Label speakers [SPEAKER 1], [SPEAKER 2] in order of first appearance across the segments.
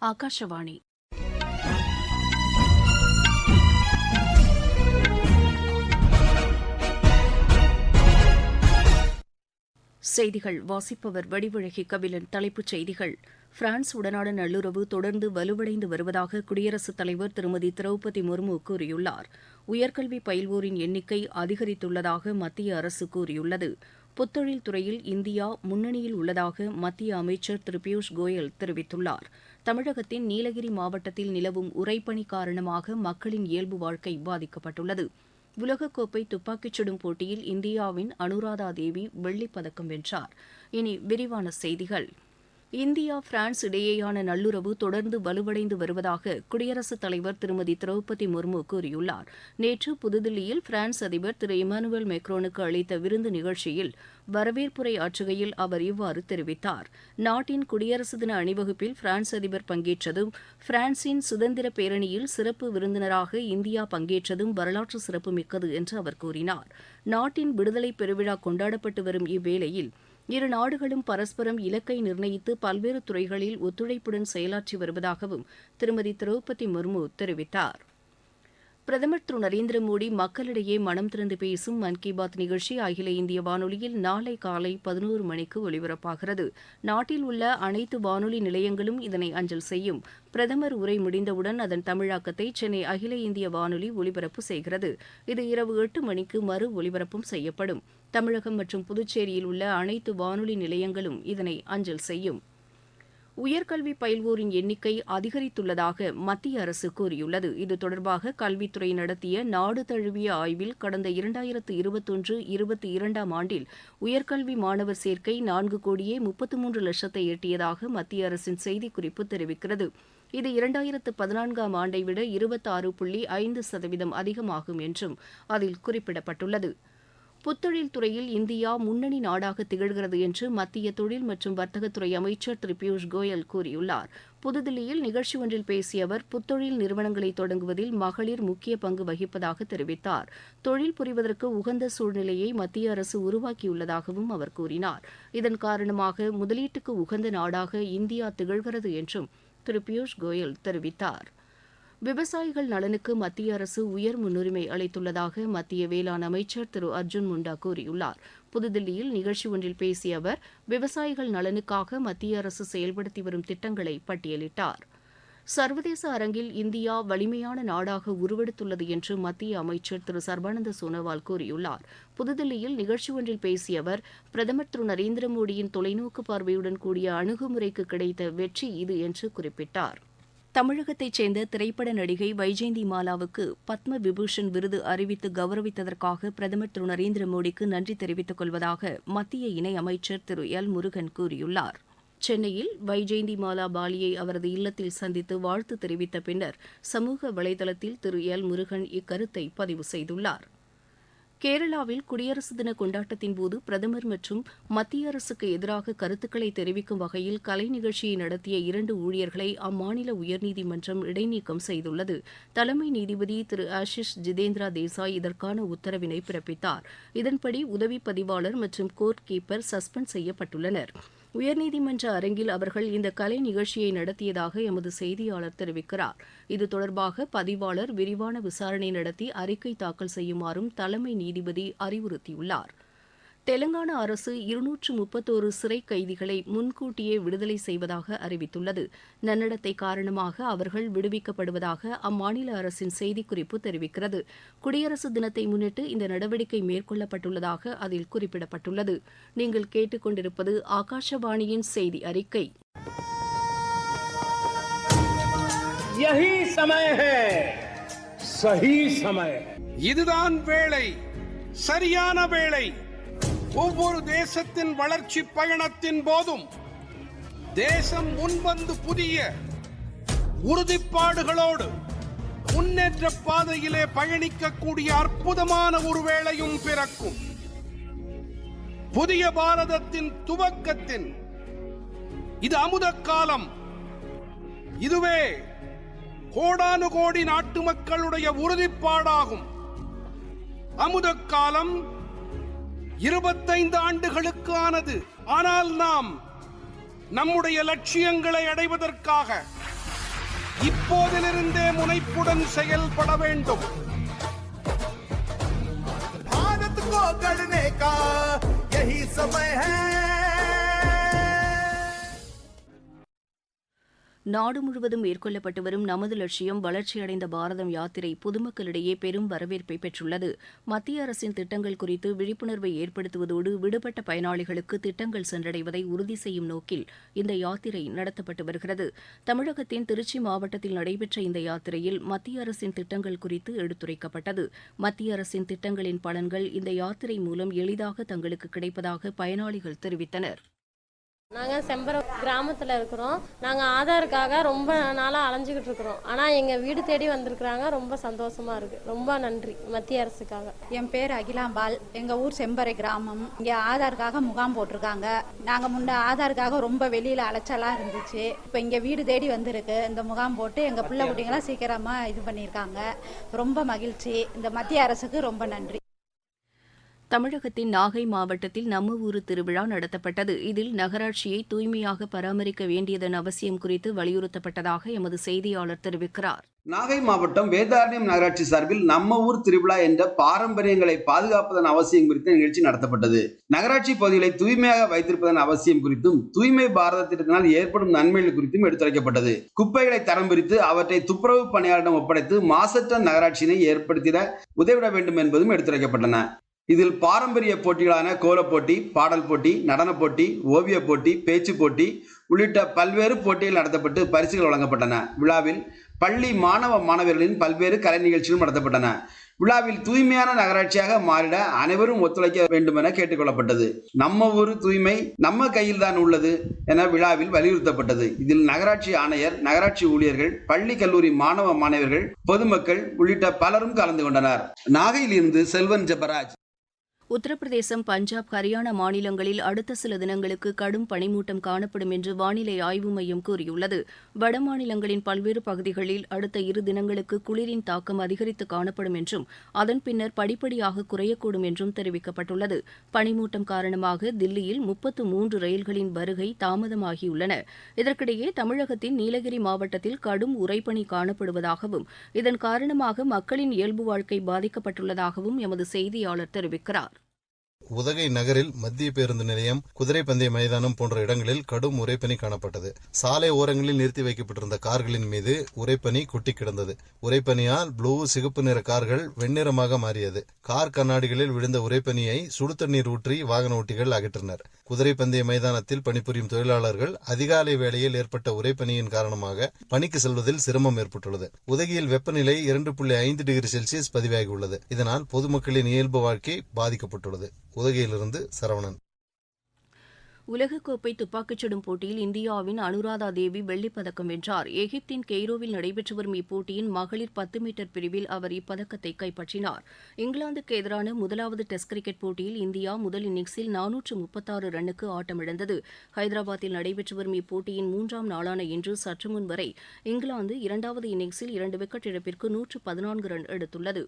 [SPEAKER 1] ஆகாஷவாணி. செய்திகள் வாசிப்பவர் வடிவழகி கபிலன். தலைப்புச் செய்திகள். பிரான்ஸ் உடனான நல்லுறவு தொடர்ந்து வலுவடைந்து வருவதாக குடியரசுத் தலைவர் திருமதி திரௌபதி முர்மு கூறியுள்ளார். உயர்கல்வி பயில்வோரின் எண்ணிக்கை அதிகரித்துள்ளதாக மத்திய அரசு கூறியுள்ளது. புத்தொழில் துறையில் இந்தியா முன்னணியில் உள்ளதாக மத்திய அமைச்சர் திரு பியூஷ் கோயல் தெரிவித்துள்ளார். தமிழகத்தின் நீலகிரி மாவட்டத்தில் நிலவும் உறைபனி காரணமாக மக்களின் இயல்பு வாழ்க்கை பாதிக்கப்பட்டுள்ளது. உலகக்கோப்பை துப்பாக்கிச் சுடும் போட்டியில் இந்தியாவின் அனுராதா தேவி வெள்ளிப் பதக்கம் வென்றார். இனி விரிவான செய்திகள். இந்தியா பிரான்ஸ் இடையேயான நல்லுறவு தொடர்ந்து வலுவடைந்து வருவதாக குடியரசுத் தலைவர் திருமதி திரௌபதி முர்மு கூறியுள்ளார். நேற்று புதுதில்லியில் பிரான்ஸ் அதிபர் திரு இமானுவேல் மேக்ரோனுக்கு அளித்த விருந்து நிகழ்ச்சியில் வரவேற்புரை ஆற்றுகையில் அவர் இவ்வாறு தெரிவித்தார். நாட்டின் குடியரசு தின அணிவகுப்பில் பிரான்ஸ் அதிபர் பங்கேற்றதும், பிரான்சின் சுதந்திர பேரணியில் சிறப்பு விருந்தினராக இந்தியா பங்கேற்றதும் வரலாற்று சிறப்புமிக்கது என்று அவர் கூறினார். நாட்டின் விடுதலை பெருவிழா கொண்டாடப்பட்டு வரும் இவ்வேளையில் இரு நாடுகளும் பரஸ்பரம் இலக்கை நிர்ணயித்து பல்வேறு துறைகளில் ஒத்துழைப்புடன் செயலாற்றி வருவதாகவும் திருமதி திரௌபதி முர்மு தெரிவித்தார். பிரதமர் திரு நரேந்திர மோடி மக்களிடையே மனம் திறந்து பேசும் மன் கி பாத் நிகழ்ச்சி அகில இந்திய வானொலியில் நாளை காலை 11 மணிக்கு ஒலிபரப்பாகிறது. நாட்டில் உள்ள அனைத்து வானொலி நிலையங்களும் இதனை அஞ்சல் செய்யும். பிரதமர் உரை முடிந்தவுடன் அதன் தமிழாக்கத்தை சென்னை அகில இந்திய வானொலி ஒலிபரப்பு செய்கிறது. இது இரவு 8 மணிக்கு மறு ஒலிபரப்பும் செய்யப்படும். தமிழகம் மற்றும் புதுச்சேரியில் உள்ள அனைத்து வானொலி நிலையங்களும் இதனை அஞ்சல் செய்யும். உயர்கல்வி பயில்வோரின் எண்ணிக்கை அதிகரித்துள்ளதாக மத்திய அரசு கூறியுள்ளது. இது தொடர்பாக கல்வித்துறை நடத்திய நாடு தழுவிய ஆய்வில் கடந்த 2021-22 ஆண்டில் உயர்கல்வி மாணவர் சேர்க்கை 4,33,00,000 எட்டியதாக மத்திய அரசின் செய்திக்குறிப்பு தெரிவிக்கிறது. இது 2014 ஆண்டை விட 26.5% அதிகமாகும் என்றும் அதில் குறிப்பிடப்பட்டுள்ளது. புத்தொழில் துறையில் இந்தியா முன்னணி நாடாக திகழ்கிறது என்று மத்திய தொழில் மற்றும் வர்த்தகத்துறை அமைச்சர் திரு பியூஷ் கோயல் கூறியுள்ளார். புதுதில்லியில் நிகழ்ச்சி ஒன்றில் பேசிய அவர், புத்தொழில் நிறுவனங்களை தொடங்குவதில் மகளிர் முக்கிய பங்கு வகிப்பதாக தெரிவித்தார். தொழில் புரிவதற்கு உகந்த சூழ்நிலையை மத்திய அரசு உருவாக்கியுள்ளதாகவும் அவர் கூறினார். இதன் காரணமாக முதலீட்டுக்கு உகந்த நாடாக இந்தியா திகழ்கிறது என்றும் திரு பியூஷ் கோயல் தெரிவித்தார். விவசாயிகள் நலனுக்கு மத்திய அரசு உயர் முன்னுரிமை அளித்துள்ளதாக மத்திய வேளாண் அமைச்சர் திரு அர்ஜுன் முண்டா கூறியுள்ளார். புதுதில்லியில் நிகழ்ச்சி ஒன்றில் பேசிய அவர், விவசாயிகள் நலனுக்காக மத்திய அரசு செயல்படுத்தி வரும் திட்டங்களை பட்டியலிட்டார். சர்வதேச அரங்கில் இந்தியா வலிமையான நாடாக உருவெடுத்துள்ளது என்று மத்திய அமைச்சர் திரு சர்பானந்த சோனோவால் கூறியுள்ளார். புதுதில்லியில் நிகழ்ச்சி ஒன்றில் பேசிய அவர், பிரதமர் திரு நரேந்திர மோடியின் தொலைநோக்கு பார்வையுடன் கூடிய அணுகுமுறைக்கு கிடைத்த வெற்றி இது என்று குறிப்பிட்டார். தமிழகத்தைச் சேர்ந்த திரைப்பட நடிகை வைஜெயந்தி மாலாவுக்கு பத்ம விபூஷன் விருது அறிவித்து கௌரவித்ததற்காக பிரதமர் திரு நரேந்திர மோடிக்கு நன்றி தெரிவித்துக் கொள்வதாக மத்திய இணை அமைச்சர் திரு எல் முருகன் கூறியுள்ளார். சென்னையில் வைஜெயந்தி மாலா பாலியை அவரது இல்லத்தில் சந்தித்து வாழ்த்து தெரிவித்த பின்னர் சமூக வலைதளத்தில் திரு எல் முருகன் இக்கருத்தை பதிவு செய்துள்ளார். கேரளாவில் குடியரசு தின கொண்டாட்டத்தின்போது பிரதமர் மற்றும் மத்திய அரசுக்கு எதிராக கருத்துக்களை தெரிவிக்கும் வகையில் கலை நிகழ்ச்சியை நடத்திய 2 ஊழியர்களை அம்மாநில உயர்நீதிமன்றம் இடைநீக்கம் செய்துள்ளது. தலைமை நீதிபதி திரு ஆஷிஷ் ஜிதேந்திரா தேசாய் இதற்கான உத்தரவினை பிறப்பித்தார். இதன்படி உதவி பதிவாளர் மற்றும் கோர்ட் கீப்பர் சஸ்பெண்ட் செய்யப்பட்டுள்ளனர். உயர்நீதிமன்ற அரங்கில் அவர்கள் இந்த கலை நிகழ்ச்சியை நடத்தியதாக எமது செய்தியாளர் தெரிவிக்கிறார். இது தொடர்பாக பதிவாளர் விரிவான விசாரணை நடத்தி அறிக்கை தாக்கல் செய்யுமாறும் தலைமை நீதிபதி அறிவுறுத்தியுள்ளார். தெலங்கானா அரசு 231 சிறை கைதிகளை முன்கூட்டியே விடுதலை செய்வதாக அறிவித்துள்ளது. நன்னடத்தை காரணமாக அவர்கள் விடுவிக்கப்படுவதாக அம்மாநில அரசின் செய்திக்குறிப்பு தெரிவிக்கிறது. குடியரசு தினத்தை முன்னிட்டு இந்த நடவடிக்கை மேற்கொள்ளப்பட்டுள்ளதாக அதில் குறிப்பிடப்பட்டுள்ளது. நீங்கள் கேட்டுக்கொண்டிருப்பது ஆகாஷவாணியின் செய்தி அறிக்கை.
[SPEAKER 2] இதுதான் வேளை, சரியான வேளை. ஒவ்வொரு தேசத்தின் வளர்ச்சி பயணத்தின் போதும் தேசம் முன்வந்து புதிய உறுதிப்பாடுகளோடு முன்னேற்ற பாதையிலே பயணிக்கக்கூடிய அற்புதமான ஒரு வேளையும் பிறக்கும். புதிய பாரதத்தின் துவக்கத்தின் இது அமுத காலம். இதுவே கோடானு கோடி நாட்டு மக்களுடைய உறுதிப்பாடாகும். அமுத காலம் 25 ஆண்டுகளுக்கு ஆனது. ஆனால் நாம் நம்முடைய லட்சியங்களை அடைவதற்காக இப்போதிலிருந்தே முனைப்புடன் செயல்பட வேண்டும்.
[SPEAKER 3] भारत को गढ़ने का यही समय है.
[SPEAKER 1] நாடு முழுவதும் மேற்கொள்ளப்பட்டு வரும் நமது லட்சியம் வளர்ச்சியடைந்த பாரதம் யாத்திரை பொதுமக்களிடையே பெரும் வரவேற்பை பெற்றுள்ளது. மத்திய அரசின் திட்டங்கள் குறித்து விழிப்புணர்வை ஏற்படுத்துவதோடு விடுபட்ட பயனாளிகளுக்கு திட்டங்கள் சென்றடைவதை உறுதி செய்யும் நோக்கில் இந்த யாத்திரை நடத்தப்பட்டு வருகிறது. தமிழகத்தின் திருச்சி மாவட்டத்தில் நடைபெற்ற இந்த யாத்திரையில் மத்திய அரசின் திட்டங்கள் குறித்து எடுத்துரைக்கப்பட்டது. மத்திய அரசின் திட்டங்களின் பலன்கள் இந்த யாத்திரை மூலம் எளிதாக தங்களுக்கு கிடைப்பதாக பயனாளிகள் தெரிவித்தனர்.
[SPEAKER 4] நாங்கள் செம்பரம் கிராமத்தில் இருக்கிறோம். நாங்கள் ஆதாருக்காக ரொம்ப நாளாக அலைஞ்சிக்கிட்டு இருக்கிறோம். ஆனால் எங்கள் வீடு தேடி வந்திருக்கிறாங்க. ரொம்ப சந்தோஷமாக இருக்குது. ரொம்ப நன்றி மத்திய அரசுக்காக.
[SPEAKER 5] என் பேர் அகிலாம்பாள். எங்கள் ஊர் செம்பரை கிராமம். இங்கே ஆதாருக்காக முகாம் போட்டிருக்காங்க. நாங்கள் முன்ன ஆதாருக்காக ரொம்ப வெளியில் அலைச்சலாக இருந்துச்சு. இப்போ இங்கே வீடு தேடி வந்திருக்கு. இந்த முகாம் போட்டு எங்கள் பிள்ளை குட்டிங்களாம் சீக்கிரமாக இது பண்ணியிருக்காங்க. ரொம்ப மகிழ்ச்சி. இந்த மத்திய அரசுக்கு ரொம்ப நன்றி.
[SPEAKER 1] தமிழகத்தின் நாகை மாவட்டத்தில் நம்ம ஊரு திருவிழா நடத்தப்பட்டது. இதில் நகராட்சியை தூய்மையாக பராமரிக்க வேண்டியதன் அவசியம் குறித்து வலியுறுத்தப்பட்டதாக எமது செய்தியாளர் தெரிவிக்கிறார்.
[SPEAKER 6] நாகை மாவட்டம் வேதாரண்யம் நகராட்சி சார்பில் நம்ம ஊர் திருவிழா என்ற பாரம்பரியங்களை பாதுகாப்பதன் அவசியம் குறித்த நிகழ்ச்சி நடத்தப்பட்டது. நகராட்சி பகுதிகளை தூய்மையாக வைத்திருப்பதன் அவசியம் குறித்தும் தூய்மை பாரத திட்டத்தினால் ஏற்படும் நன்மைகள் குறித்தும் எடுத்துரைக்கப்பட்டது. குப்பைகளை தரம் பிரித்து அவற்றை துப்புரவு பணியாளரிடம் ஒப்படைத்து மாசற்ற நகராட்சியினை ஏற்படுத்திட உதவிட வேண்டும் என்பதும் எடுத்துரைக்கப்பட்டன. இதில் பாரம்பரிய போட்டிகளான கோலப் போட்டி, பாடல் போட்டி, நடன போட்டி, ஓவிய போட்டி, பேச்சு போட்டி உள்ளிட்ட பல்வேறு போட்டிகள் நடத்தப்பட்டு பரிசுகள் வழங்கப்பட்டன. விழாவில் பள்ளி மாணவ மாணவர்களின் பல்வேறு கலை நிகழ்ச்சிகளும் நடத்தப்பட்டன. விழாவில் தூய்மையான நகராட்சியாக மாறிட அனைவரும் ஒத்துழைக்க வேண்டும் என கேட்டுக்கொள்ளப்பட்டது. நம்ம ஊர் தூய்மை நம்ம கையில் தான் உள்ளது என விழாவில் வலியுறுத்தப்பட்டது. இதில் நகராட்சி ஆணையர், நகராட்சி ஊழியர்கள், பள்ளி கல்லூரி மாணவ மாணவர்கள், பொதுமக்கள் உள்ளிட்ட பலரும் கலந்து கொண்டனர். நாகையில் இருந்து செல்வன் ஜெபராஜ்.
[SPEAKER 1] உத்தரப்பிரதேசம், பஞ்சாப், ஹரியானா மாநிலங்களில் அடுத்த சில தினங்களுக்கு கடும் பனிமூட்டம் காணப்படும் என்று வானிலை ஆய்வு மையம் கூறியுள்ளது. வட மாநிலங்களின் பல்வேறு பகுதிகளில் அடுத்த 2 தினங்களுக்கு குளிரின் தாக்கம் அதிகரித்து காணப்படும் என்றும் அதன் பின்னர் படிப்படியாக குறையக்கூடும் என்றும் தெரிவிக்கப்பட்டுள்ளது. பனிமூட்டம் காரணமாக தில்லியில் 33 ரயில்களின் வருகை தாமதமாகியுள்ளன. இதற்கிடையே தமிழகத்தின் நீலகிரி மாவட்டத்தில் கடும் உறைபனி காணப்படுவதாகவும் இதன் காரணமாக மக்களின் இயல்பு வாழ்க்கை பாதிக்கப்பட்டுள்ளதாகவும் எமது செய்தியாளர் தெரிவிக்கிறார்.
[SPEAKER 7] உதகை நகரில் மத்திய பேருந்து நிலையம், குதிரை பந்தய மைதானம் போன்ற இடங்களில் கடும் உறைபனி காணப்பட்டது. சாலை ஓரங்களில் நிறுத்தி வைக்கப்பட்டிருந்த கார்களின் மீது உறைபனி கொட்டி கிடந்தது. உறைபனியால் ப்ளூ, சிகப்பு நிற கார்கள் வெண்ணிறமாக மாறியது. கார் கண்ணாடிகளில் விழுந்த உறைபனியை சுடு தண்ணீர் ஊற்றி வாகன ஓட்டிகள் அகற்றினர். குதிரை பந்தய மைதானத்தில் பணிபுரியும் தொழிலாளர்கள் அதிகாலை வேளையில் ஏற்பட்ட உறைபனியின் காரணமாக பணிக்கு செல்வதில் சிரமம் ஏற்பட்டுள்ளது. உதகையில் வெப்பநிலை 2.5 டிகிரி செல்சியஸ் பதிவாகியுள்ளது. இதனால் பொதுமக்களின் இயல்பு வாழ்க்கை பாதிக்கப்பட்டுள்ளது. உதகையிலிருந்து சரவணன்.
[SPEAKER 1] உலகக்கோப்பை துப்பாக்கிச் சுடும் போட்டியில் இந்தியாவின் அனுராதா தேவி வெள்ளிப்பதக்கம் வென்றார். எகிப்தின் கெய்ரோவில் நடைபெற்று வரும் இப்போட்டியின் மகளிர் 10 மீட்டர் பிரிவில் அவர் இப்பதக்கத்தை கைப்பற்றினார். இங்கிலாந்துக்கு எதிரான முதலாவது டெஸ்ட் கிரிக்கெட் போட்டியில் இந்தியா முதல் இன்னிங்ஸில் 436 ரன்னுக்கு ஆட்டமிழந்தது. ஹைதராபாத்தில் நடைபெற்று வரும் இப்போட்டியின் 3ஆம் நாளான இன்று சற்று முன் வரை இங்கிலாந்து 2வது இன்னிங்ஸில் 2 விக்கெட் இழப்பிற்கு 114 ரன் எடுத்துள்ளது.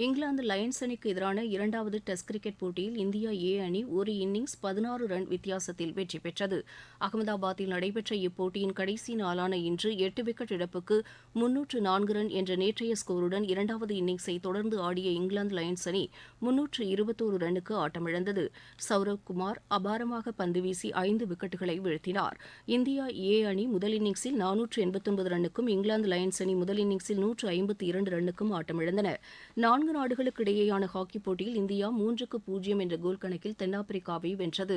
[SPEAKER 1] இங்கிலாந்து லயன்ஸ் அணிக்கு எதிரான 2வது டெஸ்ட் கிரிக்கெட் போட்டியில் இந்தியா ஏ அணி ஒரு இன்னிங்ஸ் 16 ரன் வித்தியாசத்தில் வெற்றி பெற்றது. அகமதாபாத்தில் நடைபெற்ற இப்போட்டியின் கடைசி நாளான இன்று 8 விக்கெட் இழப்புக்கு 304 ரன் என்ற நேற்றைய ஸ்கோருடன் 2வது இன்னிங்ஸை தொடர்ந்து ஆடிய இங்கிலாந்து லயன்ஸ் அணி 321 ரன்னுக்கு ஆட்டமிழந்தது. சௌரவ் குமார் அபாரமாக பந்து வீசி 5 விக்கெட்டுகளை வீழ்த்தினார். இந்தியா ஏ அணி முதல் இன்னிங்ஸில் 489 ரன்னுக்கும் இங்கிலாந்து லயன்ஸ் அணி முதல் இன்னிங்ஸில் 152 ரன்னுக்கும் ஆட்டமிழந்தன. 4 நாடுகளுக்கு இடையேயான ஹாக்கி போட்டியில் இந்தியா 3-0 என்ற கோல் கணக்கில் தென்னாப்பிரிக்காவை வென்றது.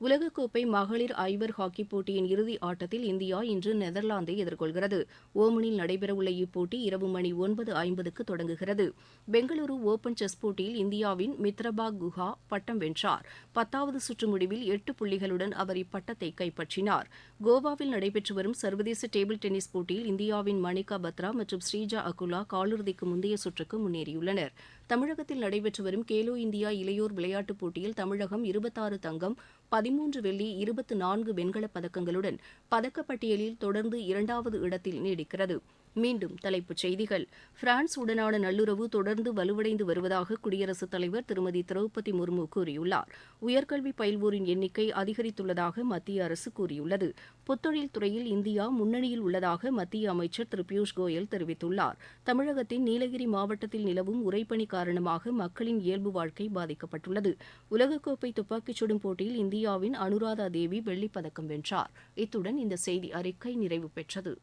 [SPEAKER 1] உலகக்கோப்பை மகளிர் ஐவர் ஹாக்கி போட்டியின் இறுதி ஆட்டத்தில் இந்தியா இன்று நெதர்லாந்தை எதிர்கொள்கிறது. ஓமனில் நடைபெறவுள்ள இப்போட்டி இரவு மணி 9:50க்கு தொடங்குகிறது. பெங்களூரு ஓபன் செஸ் போட்டியில் இந்தியாவின் மித்ரபா குஹா பட்டம் வென்றார். 10வது சுற்று முடிவில் 8 புள்ளிகளுடன் அவர் இப்பட்டத்தை கைப்பற்றினார். கோவாவில் நடைபெற்று வரும் சர்வதேச டேபிள் டென்னிஸ் போட்டியில் இந்தியாவின் மணிகா பத்ரா மற்றும் ஸ்ரீஜா அகுலா காலிறுதிக்கு முந்தைய சுற்றுக்கு முன்னேறியுள்ளனர். தமிழகத்தில் நடைபெற்று வரும் கேலோ இந்தியா இளையோர் விளையாட்டுப் போட்டியில் தமிழகம் 26 தங்கம், 13 வெள்ளி, 24 வெண்கலப் பதக்கங்களுடன் பதக்கப்பட்டியலில் தொடர்ந்து இரண்டாவது இடத்தில் நீடிக்கிறது. மீண்டும் தலைப்புச் செய்திகள். பிரான்ஸ் உடனான நல்லுறவு தொடர்ந்து வலுவடைந்து வருவதாக குடியரசுத் தலைவர் திருமதி திரௌபதி முர்மு கூறியுள்ளார். உயர்கல்வி பயில்வோரின் எண்ணிக்கை அதிகரித்துள்ளதாக மத்திய அரசு கூறியுள்ளது. புத்தொழில் துறையில் இந்தியா முன்னணியில் உள்ளதாக மத்திய அமைச்சர் திரு பியூஷ் கோயல் தெரிவித்துள்ளார். தமிழகத்தின் நீலகிரி மாவட்டத்தில் நிலவும் உறைபனி காரணமாக மக்களின் இயல்பு வாழ்க்கை பாதிக்கப்பட்டுள்ளது. உலகக்கோப்பை துப்பாக்கிச் சுடும் போட்டியில் இந்தியாவின் அனுராதா தேவி வெள்ளிப்பதக்கம் வென்றார். இத்துடன் இந்த செய்தி அறிக்கை நிறைவு பெற்றது.